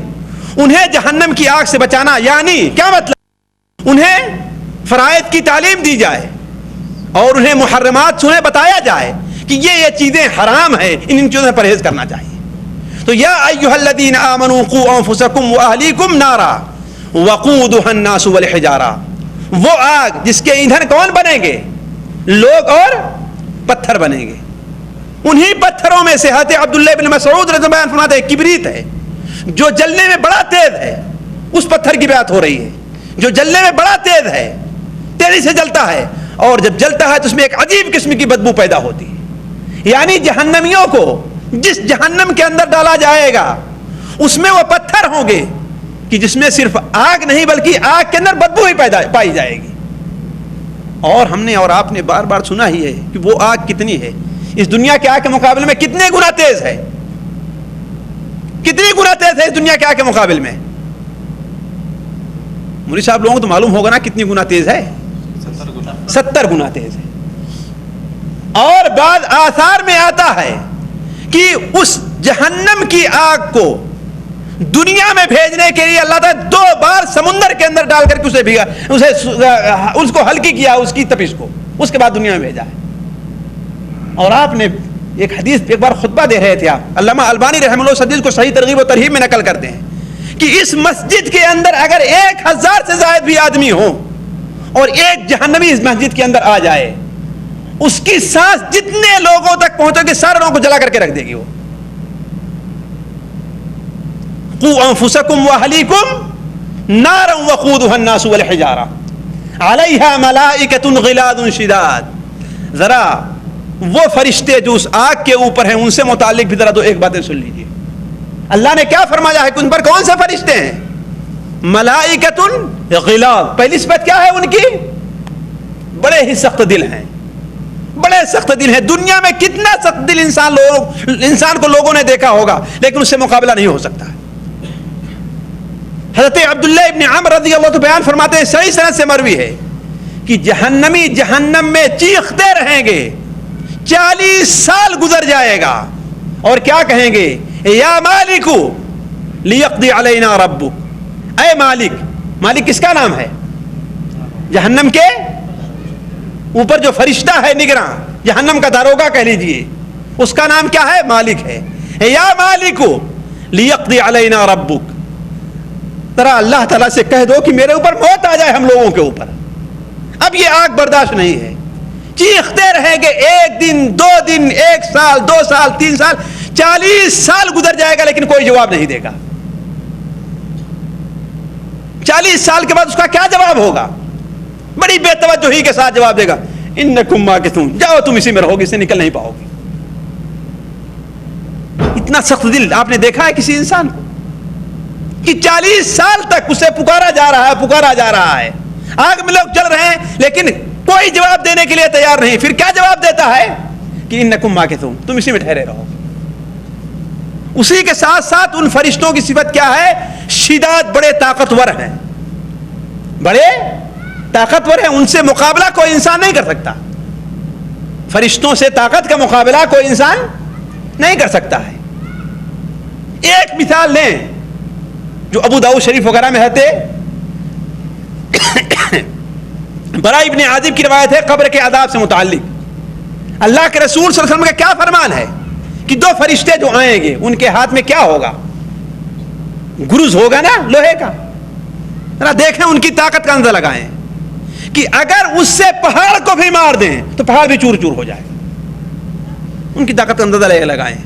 انہیں جہنم کی آگ سے بچانا. یعنی کیا مطلب؟ انہیں فرائض کی تعلیم دی جائے اور انہیں محرمات سے انہیں بتایا جائے کہ یہ چیزیں حرام ہیں, ان چیزوں سے پرہیز کرنا چاہیے. تو یا ایھا الذین آمنوا قوا انفسکم واہلیکم نارا وقودھا الناس والحجارہ, وہ آگ جس کے ایندھن کون بنیں گے؟ لوگ اور پتھر بنیں گے. انہی پتھروں میں سے حضرت عبداللہ بن مسعود رضی اللہ عنہ فرماتے ہیں کبریت ہے جو جلنے میں بڑا تیز ہے. اس پتھر کی بات ہو رہی ہے جو جلنے میں بڑا تیز ہے, تیزی سے جلتا ہے, اور جب جلتا ہے تو اس میں ایک عجیب قسم کی بدبو پیدا ہوتی ہے. یعنی جہنمیوں کو جس جہنم کے اندر ڈالا جائے گا اس میں وہ پتھر ہوں گے کہ جس میں صرف آگ نہیں بلکہ آگ کے اندر بدبو ہی پائی جائے گی. اور ہم نے اور آپ نے بار بار سنا ہی ہے کہ وہ آگ کتنی ہے, اس دنیا کے آگ کے مقابلے میں کتنے گنا تیز ہے, کتنی گنا تیز ہے اس دنیا کے آگ کے مقابلے میں. مولوی صاحب لوگوں کو تو معلوم ہوگا نا کتنی گنا تیز ہے, 70 گنا تیز ہے. اور بعض آثار میں آتا ہے کہ اس جہنم کی آگ کو دنیا میں بھیجنے کے لیے اللہ تعالیٰ 2 بار سمندر کے اندر ڈال کر کے اسے بھیگا, اس کو ہلکی کیا, اس کی تپش کو, اس کے بعد دنیا میں بھیجا ہے. اور آپ نے ایک حدیث ایک بار خطبہ دے رہے تھے آپ, علامہ البانی رحمہ اللہ حدیث کو صحیح ترغیب و ترہیب میں نقل کرتے ہیں کہ اس مسجد کے اندر اگر 1000 سے زائد بھی آدمی ہوں اور ایک جہنمی اس مسجد کے اندر آ جائے, اس کی سانس جتنے لوگوں تک پہنچے گی سارے لوگوں کو جلا کر کے رکھ دے گی. وہ قوا انفسکم واہلیکم نارا وقودھا الناس والحجارہ علیہا ملائکۃ غلاظ شداد. ذرا وہ فرشتے جو اس آگ کے اوپر ہیں ان سے متعلق بھی ذرا 2 باتیں سن لیجیے. اللہ نے کیا فرمایا ہے کہ ان پر کون سے فرشتے ہیں؟ ملائکۃ غلاظ. پہلی صفت کیا ہے ان کی؟ بڑے ہی سخت دل ہیں, بڑے سخت دل ہیں. دنیا میں کتنا سخت دل انسان کو لوگوں نے دیکھا ہوگا لیکن اس سے مقابلہ نہیں ہو سکتا. حضرت عبداللہ ابن عمر رضی اللہ عنہ بیان فرماتے ہیں, صحیح سند سے مروی ہے کہ جہنمی جہنم میں چیختے رہیں گے, 40 سال گزر جائے گا, اور کیا کہیں گے؟ یا مالک لیقضی علینا ربک. اے مالک, مالک کس کا نام ہے؟ جہنم کے اوپر جو فرشتہ ہے نگراں, جہنم کا داروغہ کہہ لیجئے, اس کا نام کیا ہے؟ مالک ہے. یا مالک لیقضی علینا ربک, ذرا اللہ تعالیٰ سے کہہ دو کہ میرے اوپر موت آ جائے ہم لوگوں کے اوپر, اب یہ آگ برداشت نہیں ہے. چیختے رہیں گے, 1 دن 2 دن 1 سال 2 سال 3 سال 40 سال گزر جائے گا لیکن کوئی جواب نہیں دے گا. 40 سال کے بعد اس کا کیا جواب ہوگا؟ بڑی بے توجہی کے ساتھ جواب دے گا, انکم ماکثون, جاؤ تم اسی میں رہو گے, اس سے نکل نہیں پاؤ گے. اتنا سخت دل آپ نے دیکھا ہے کسی انسان کو کہ 40 سال تک اسے پکارا جا رہا ہے, آگ میں لوگ چل رہے ہیں لیکن کوئی جواب دینے کے لیے تیار نہیں. پھر کیا جواب دیتا ہے کہ انکم ماکثون, تم اسی میں ٹھہرے رہو. اسی کے ساتھ ساتھ ان فرشتوں کی صفت کیا ہے؟ شداد, بڑے طاقتور ہیں, بڑے طاقتور ہیں. ان سے مقابلہ کوئی انسان نہیں کر سکتا. فرشتوں سے طاقت کا مقابلہ کوئی انسان نہیں کر سکتا ہے. ایک مثال لیں جو ابو داؤد شریف وغیرہ میں رہتے, براء ابن عازب کی روایت ہے قبر کے عذاب سے متعلق. اللہ کے رسول صلی اللہ علیہ وسلم کا کیا فرمان ہے کہ 2 فرشتے جو آئیں گے ان کے ہاتھ میں کیا ہوگا؟ گرز ہوگا نا لوہے کا. ذرا دیکھیں ان کی طاقت کا اندازہ لگائیں کہ اگر اس سے پہاڑ کو بھی مار دیں تو پہاڑ بھی چور چور ہو جائے گا. ان کی طاقت کا اندازہ لگائیں.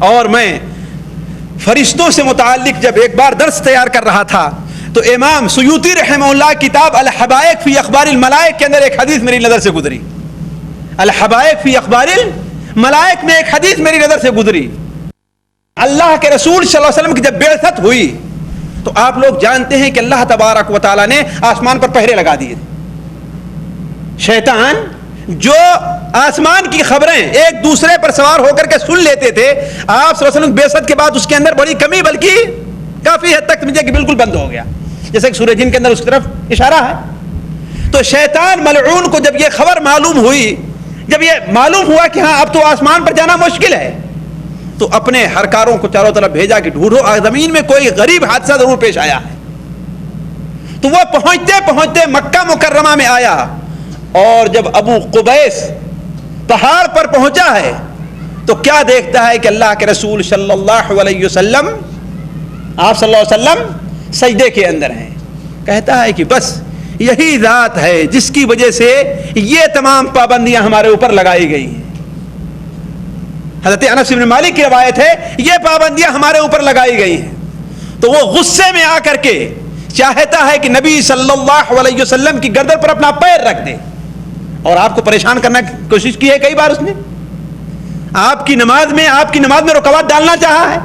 اور میں فرشتوں سے متعلق جب ایک بار درس تیار کر رہا تھا تو امام سیوطی رحمہ اللہ کتاب الحبائق فی اخبار الملائک کے اندر ایک حدیث میری نظر سے گزری. الحبائق فی اخبار الملائک میں ایک حدیث میری نظر سے گزری. اللہ کے رسول صلی اللہ علیہ وسلم کی جب بعثت ہوئی تو آپ لوگ جانتے ہیں کہ اللہ تبارک و تعالیٰ نے آسمان پر پہرے لگا دیے. شیطان جو آسمان کی خبریں ایک دوسرے پر سوار ہو کر کے سن لیتے تھے، آپ صلی اللہ علیہ وسلم بعثت کے بعد اس کے اندر بڑی کمی، بلکہ کافی حد تک سمجھے کہ بالکل بند ہو گیا، جیسے کہ سورہ جن کے اندر اس کی طرف اشارہ ہے۔ تو شیطان ملعون کو جب یہ خبر معلوم ہوئی، جب یہ معلوم ہوا کہ ہاں اب تو آسمان پر جانا مشکل ہے، تو اپنے ہرکاروں کو چاروں طرف بھیجا کہ ڈھونڈو زمین میں کوئی غریب حادثہ ضرور پیش آیا ہے۔ تو وہ پہنچتے پہنچتے مکہ مکرمہ میں آیا، اور جب ابو قبیس پہاڑ پر پہنچا ہے تو کیا دیکھتا ہے کہ اللہ کے رسول صلی اللہ علیہ وسلم، آپ صلی اللہ علیہ وسلم سجدے کے اندر ہیں۔ کہتا ہے کہ بس یہی ذات ہے جس کی وجہ سے یہ تمام پابندیاں ہمارے اوپر لگائی گئی ہیں۔ حضرت انس بن مالک کی روایت ہے یہ پابندیاں ہمارے اوپر لگائی گئی ہیں۔ تو وہ غصے میں آ کر کے چاہتا ہے کہ نبی صلی اللہ علیہ وسلم کی گردن پر اپنا پیر رکھ دے، اور آپ کو پریشان کرنے کی کوشش کی ہے کئی بار اس نے، آپ کی نماز میں رکاوٹ ڈالنا چاہا ہے،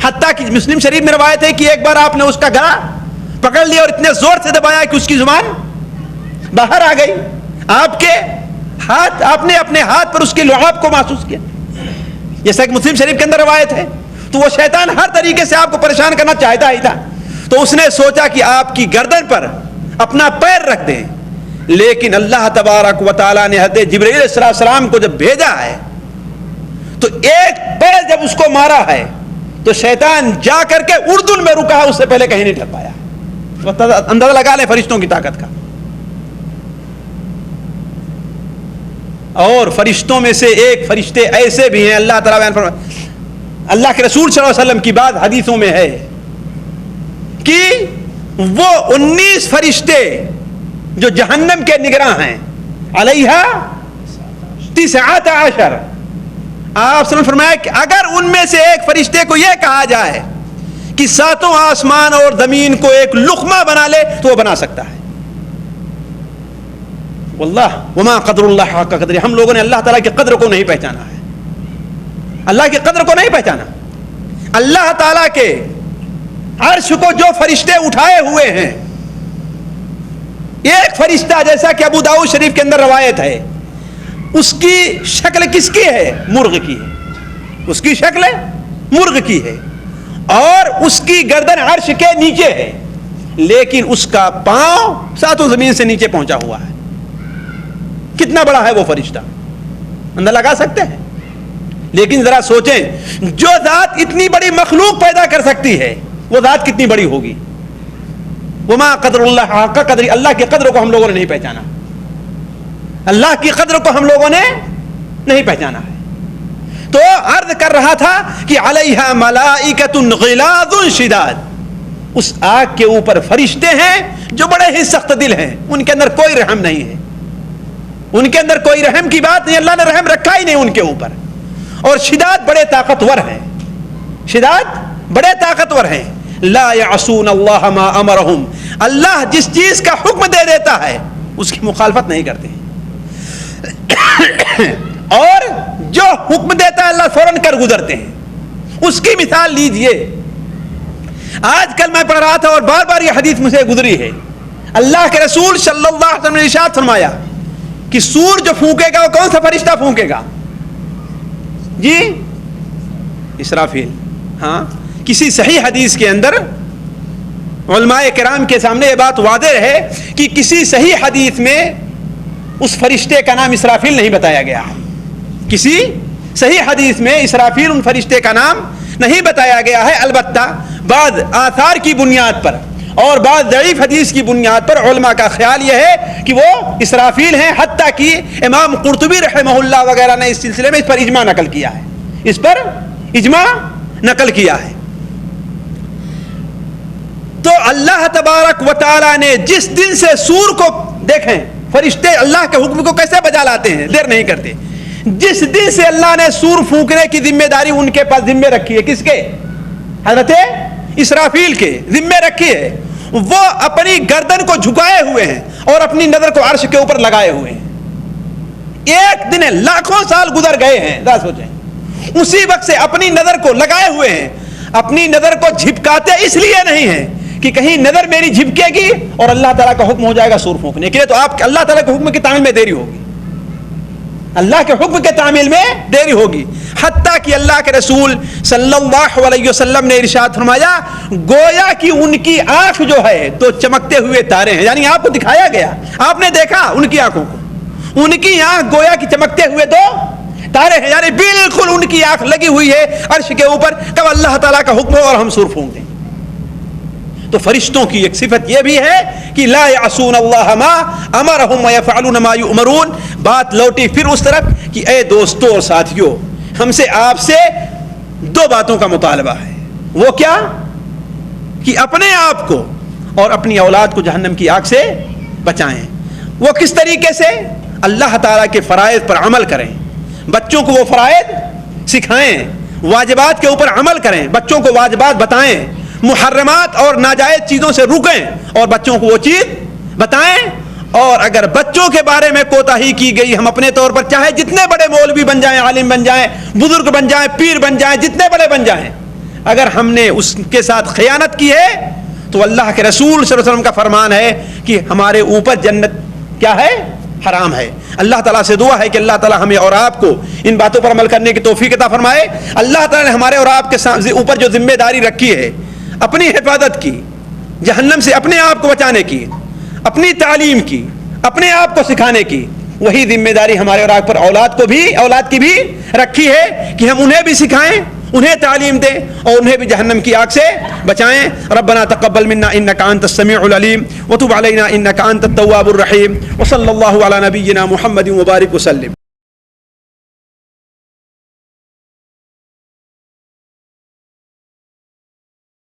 حتیٰ کہ مسلم شریف میں روایت ہے کہ ایک بار آپ نے اس کا گلا پکڑ لیا اور اتنے زور سے دبایا کہ اس کی زبان باہر آ گئی، آپ نے اپنے ہاتھ پر اس کے لعاب کو محسوس کیا، جیسا کہ مسلم شریف کے اندر روایت ہے۔ تو وہ شیطان ہر طریقے سے آپ کو پریشان کرنا چاہتا ہی تھا، تو اس نے سوچا کہ آپ کی گردن پر اپنا پیر رکھ دیں، لیکن اللہ تبارک و تعالیٰ نے حضرت جبرائیل علیہ السلام کو جب بھیجا ہے تو ایک پیر جب اس کو مارا ہے تو شیطان جا کر کے اردن میں رکا ہے، اس سے پہلے کہیں نہیں ٹھہر پایا۔ اندازہ لگا لیں فرشتوں کی طاقت کا۔ اور فرشتوں میں سے ایک فرشتے ایسے بھی ہیں، اللہ تعالیٰ بیان فرماتا، اللہ کے رسول صلی اللہ علیہ وسلم کی بات حدیثوں میں ہے کہ وہ 19 فرشتے جو جہنم کے نگراں ہیں، علیہا 19، آپ نے فرمایا کہ اگر ان میں سے ایک فرشتے کو یہ کہا جائے کہ 7 آسمان اور زمین کو ایک لقمہ بنا لے تو وہ بنا سکتا ہے۔ واللہ وما قدر اللہ حق قدر، ہم لوگوں نے اللہ تعالیٰ کی قدر کو نہیں پہچانا ہے، اللہ کی قدر کو نہیں پہچانا۔ اللہ تعالیٰ کے عرش کو جو فرشتے اٹھائے ہوئے ہیں، ایک فرشتہ جیسا کہ ابو داؤد شریف کے اندر روایت ہے، اس کی شکل کس کی ہے؟ مرغ کی ہے، اس کی شکل مرغ کی ہے، اور اس کی گردن عرش کے نیچے ہے، لیکن اس کا پاؤں 7 زمین سے نیچے پہنچا ہوا ہے۔ کتنا بڑا ہے وہ فرشتہ، اندازہ لگا سکتے ہیں؟ لیکن ذرا سوچیں، جو ذات اتنی بڑی مخلوق پیدا کر سکتی ہے وہ ذات کتنی بڑی ہوگی۔ وما قدر اللہ حق قدر، اللہ کی قدر کو ہم لوگوں نے نہیں پہچانا، اللہ کی قدر کو ہم لوگوں نے نہیں پہچانا ہے۔ تو عرض کر رہا تھا کہ علیہا ملائکۃ غلاظ شداد، اس آگ کے اوپر فرشتے ہیں جو بڑے ہی سخت دل ہیں، ان کے اندر کوئی رحم نہیں ہے، ان کے اندر کوئی رحم کی بات نہیں، اللہ نے رحم رکھا ہی نہیں ان کے اوپر، اور شداد بڑے طاقتور ہیں، شداد بڑے طاقتور ہیں۔ لا یعصون اللہ ما امرہم، اللہ جس چیز کا حکم دے دیتا ہے اس کی مخالفت نہیں کرتے، اور جو حکم دیتا ہے اللہ فوراً کر گزرتے ہیں۔ اس کی مثال لیجئے، آج کل میں پڑھ رہا تھا اور بار بار یہ حدیث مجھے گزری ہے، اللہ کے رسول صلی اللہ علیہ وسلم نے ارشاد فرمایا کہ سور جو پھونکے گا وہ کون سا فرشتہ پھونکے گا؟ جی اسرافیل۔ ہاں، کسی صحیح حدیث کے اندر علماء کرام کے سامنے یہ بات واضح ہے کہ کسی صحیح حدیث میں اس فرشتے کا نام اسرافیل نہیں بتایا گیا ہے، کسی صحیح حدیث میں اسرافیل ان فرشتے کا نام نہیں بتایا گیا ہے۔ البتہ بعض آثار کی بنیاد پر اور بعض ضعیف حدیث کی بنیاد پر علماء کا خیال یہ ہے کہ وہ اسرافیل ہیں، حتیٰ کہ امام قرطبی رحمہ اللہ وغیرہ نے اس سلسلے میں اس پر اجماع نقل کیا ہے، اس پر اجماع نقل کیا ہے۔ تو اللہ تبارک و تعالی نے جس دن سے سور کو، دیکھیں فرشتے اللہ کے حکم کو کیسے بجا لاتے ہیں، دیر نہیں کرتے، جس دن سے اللہ نے سور پھونکنے کی ذمہ داری ان کے پاس ذمہ رکھی ہے، کس کے؟ حضرت اسرافیل کے ذمہ رکھی ہے، وہ اپنی گردن کو جھکائے ہوئے ہیں اور اپنی نظر کو عرش کے اوپر لگائے ہوئے ہیں۔ ایک دن لاکھوں سال گزر گئے ہیں، ذرا سوچیں، اسی وقت سے اپنی نظر کو لگائے ہوئے ہیں، اپنی نظر کو جھپکاتے اس لیے نہیں ہیں کہ کہیں نظر میری جھپکے گی اور اللہ تعالیٰ کا حکم ہو جائے گا سور پھونکنے کے لیے، تو آپ اللہ تعالیٰ کے حکم کی تعمیل میں دیری ہوگی۔ اللہ کے حکم کے تعمیل میں دیری ہوگی. حتیٰ کہ اللہ کے رسول صلی اللہ علیہ وسلم نے ارشاد فرمایا گویا کہ ان کی آنکھ جو ہے تو چمکتے ہوئے تارے ہیں. یعنی آپ کو دکھایا گیا, آپ نے دیکھا ان کی آنکھوں کو, ان کی آنکھ گویا کہ چمکتے ہوئے دو تارے ہیں. یعنی بالکل ان کی آنکھ لگی ہوئی ہے عرش کے اوپر, کب اللہ تعالیٰ کا حکم ہو اور ہم سور پھونک دیں. تو فرشتوں کی ایک صفت یہ بھی ہے کہ لا یعصون اللہ ما امرہم ویفعلون ما یؤمرون. بات لوٹی پھر اس طرف کہ اے دوستو اور ساتھیو, ہم سے آپ سے دو باتوں کا مطالبہ ہے. وہ کیا کہ اپنے آپ کو اور اپنی اولاد کو جہنم کی آگ سے بچائیں. وہ کس طریقے سے؟ اللہ تعالیٰ کے فرائض پر عمل کریں, بچوں کو وہ فرائض سکھائیں, واجبات کے اوپر عمل کریں, بچوں کو واجبات بتائیں, محرمات اور ناجائز چیزوں سے رکیں اور بچوں کو وہ چیز بتائیں. اور اگر بچوں کے بارے میں کوتاہی کی گئی, ہم اپنے طور پر چاہے جتنے بڑے مولوی بن جائیں, عالم بن جائیں, بزرگ بن جائیں, پیر بن جائیں, جتنے بڑے بن جائیں, اگر ہم نے اس کے ساتھ خیانت کی ہے تو اللہ کے رسول صلی اللہ علیہ وسلم کا فرمان ہے کہ ہمارے اوپر جنت کیا ہے؟ حرام ہے. اللہ تعالیٰ سے دعا ہے کہ اللہ تعالیٰ ہمیں اور آپ کو ان باتوں پر عمل کرنے کی توفیق عطا فرمائے. اللہ تعالیٰ نے ہمارے اور آپ کے اوپر جو ذمہ داری رکھی ہے اپنی حفاظت کی, جہنم سے اپنے آپ کو بچانے کی, اپنی تعلیم کی, اپنے آپ کو سکھانے کی, وہی ذمہ داری ہمارے اور آپ پر اولاد کی بھی رکھی ہے کہ ہم انہیں بھی سکھائیں, انہیں تعلیم دیں اور انہیں بھی جہنم کی آگ سے بچائیں. ربنا تقبل منا انك انت السميع العليم وتب علينا انك انت التواب الرحيم وصلى الله على نبينا محمد وبارك وسلم.